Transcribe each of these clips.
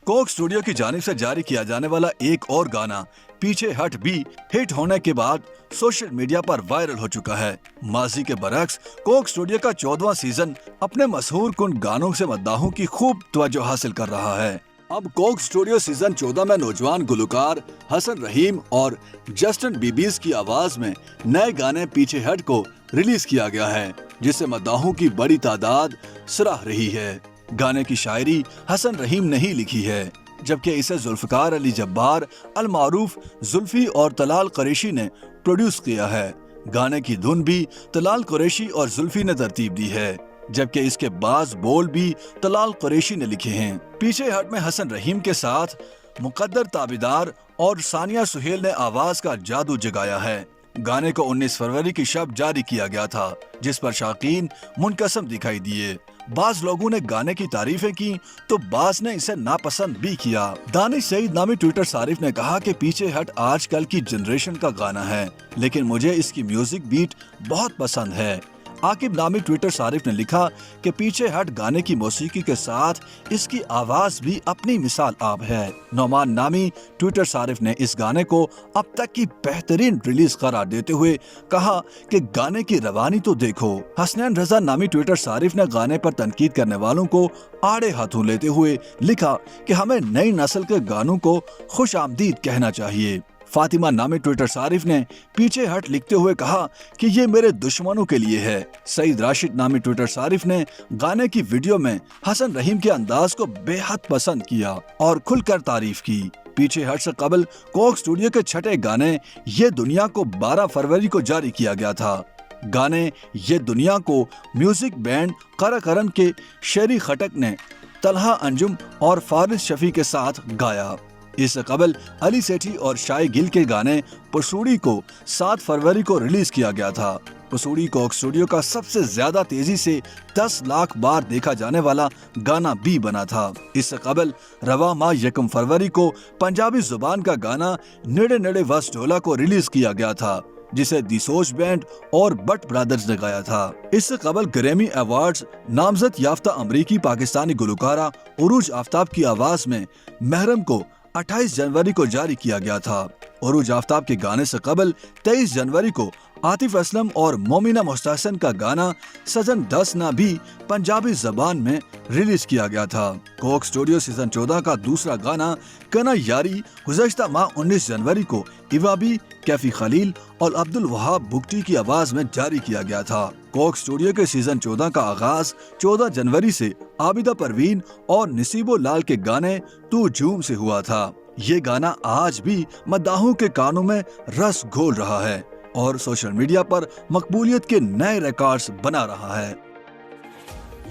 Coke studio की जानिब से जारी किया जाने वाला एक और गाना पीछे हट भी हिट होने के बाद सोशल मीडिया पर वायरल हो चुका है। माजी के बरक्स कोक स्टूडियो का 14वां सीजन अपने मशहूर कुन गानों से मद्दाहों की खूब तवज्जो हासिल कर रहा है। अब कोक स्टूडियो सीजन 14 में नौजवान गुलकार हसन रहीम और जस्टिन बीबीज की आवाज में नए गाने पीछे हट को रिलीज किया गया है, जिसे मद्दाहों की बड़ी तादाद सराह रही है। गाने की शायरी हसन रहीम ने ही लिखी है, जबकि इसे जुल्फकार अली जब्बार अल मारूफ जुल्फी और तलाल कुरैशी ने प्रोड्यूस किया है। गाने की धुन भी तलाल कुरैशी और जुल्फी ने तरतीब दी है, जबकि इसके बाज बोल भी तलाल कुरैशी ने लिखे हैं। पीछे हट में हसन रहीम के साथ मुकद्दर ताबेदार और सानिया सुहेल ने आवाज का जादू जगाया है। गाने को 19 फरवरी की शब जारी किया गया था, जिस पर शाकीन मुनकसम दिखाई दिए। बाज लोगों ने गाने की तारीफें की तो बाज ने इसे नापसंद भी किया। दानिश सईद नामी ट्विटर सारिफ ने कहा कि पीछे हट आजकल की जनरेशन का गाना है, लेकिन मुझे इसकी म्यूजिक बीट बहुत पसंद है। आकिब नामी ट्विटर सारिफ ने लिखा कि पीछे हट गाने की मौसीकी के साथ इसकी आवाज भी अपनी मिसाल आप है। नौमान नामी ट्विटर सारिफ ने इस गाने को अब तक की बेहतरीन रिलीज करार देते हुए कहा कि गाने की रवानी तो देखो। हसनैन रजा नामी ट्विटर सारिफ ने गाने पर तनकीद करने वालों को आड़े हाथों लेते हुए लिखा कि हमें नई नस्ल के गानों को खुश आमदीद कहना चाहिए। फातिमा नामी ट्विटर सारिफ ने पीछे हट लिखते हुए कहा कि ये मेरे दुश्मनों के लिए है। सईद राशिद नामी ट्विटर सारिफ ने गाने की वीडियो में हसन रहीम के अंदाज को बेहद पसंद किया और खुलकर तारीफ की। पीछे हट से कबल कोक स्टूडियो के छठे गाने ये दुनिया को 12 फरवरी को जारी किया गया था। गाने ये दुनिया को म्यूजिक बैंड कराकरम के शेरी खटक ने तलहा अंजुम और फारिस शफी के साथ गाया। इससे कबल अली सेठी और शाय गिल के गाने पसूड़ी को 7 फरवरी को रिलीज किया गया था। पसूड़ी कोक स्टूडियो का सबसे ज्यादा तेजी से 10 लाख बार देखा जाने वाला गाना भी बना था। इससे कबल रवा माह 1 फरवरी को पंजाबी जुबान का गाना नेड़े नेड़े वस ढोला को रिलीज किया गया था, जिसे दी सोच बैंड और बट ब्रदर्स ने गाया था। इससे कबल ग्रैमी अवार्ड्स नामजद याफ्ता अमरीकी पाकिस्तानी गुलकारा उरूज आफ्ताब की आवाज में महरम को 28 जनवरी को जारी किया गया था। उरूज आफ्ताब के गाने से कबल 23 जनवरी को आतिफ असलम और मोमिना मुस्तहसन का गाना सजन 10 ना भी पंजाबी जबान में रिलीज किया गया था। कोक स्टूडियो सीजन 14 का दूसरा गाना कना यारी गुज़श्ता माह 19 जनवरी को इवाबी, कैफी खलील और अब्दुल वहाब बुगटी की आवाज में जारी किया गया था। कोक स्टूडियो के सीजन 14 का आगाज 14 जनवरी से आबिदा परवीन और नसीबो लाल के गाने तू झूम से हुआ था। ये गाना आज भी मद्दाहों के कानों में रस घोल रहा है और सोशल मीडिया पर मकबूलियत के नए रिकॉर्ड्स बना रहा है।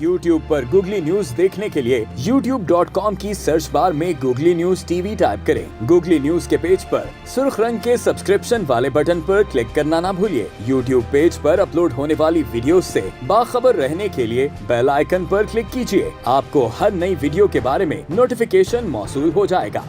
YouTube पर गूगली न्यूज देखने के लिए youtube.com की सर्च बार में गूगली न्यूज टीवी टाइप करें। गूगली न्यूज के पेज पर सुर्ख रंग के सब्सक्रिप्शन वाले बटन पर क्लिक करना ना भूलिए। YouTube पेज पर अपलोड होने वाली वीडियोस से बाखबर रहने के लिए बेल आइकन पर क्लिक कीजिए। आपको हर नई वीडियो के बारे में नोटिफिकेशन मौसूल हो जाएगा।